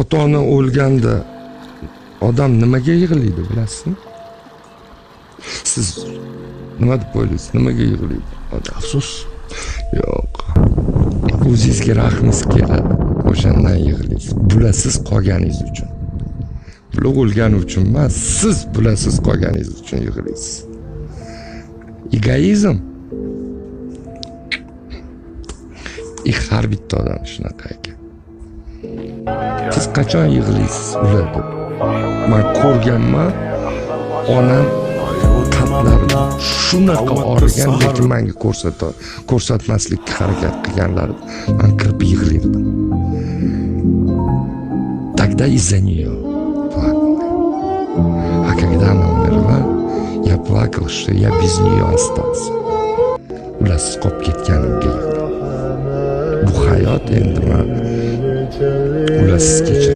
ota-ona o'lganda odam nimaga yig'laydi bilasizmi? Siz nima deb o'ylaysiz? Nimaga yig'laydi odam? Afsus. Yo'q. O'zingizga rahmingiz keladi. O'shandan yig'laysiz. Bulasiz qolganingiz uchun. Bular o'lgani uchun emas, siz bulasiz qolganingiz uchun yig'laysiz. Egoizm. Har bitta odam shunaqa ekan. Siz qachon yig'laysiz ular deb? Men ko'rganman, onam qatlarini shunaqa og'rigan, lekin menga ko'rsatmaslikka harakat qilganlar. Men kirib yig'lardim. Тогда из-за нее плакал. А когда она умерла, я плакал, что я без нее остался. Ulasiz qolib ketganimga yig'ladim. Bu hayot endi men ulasiz kechirdim.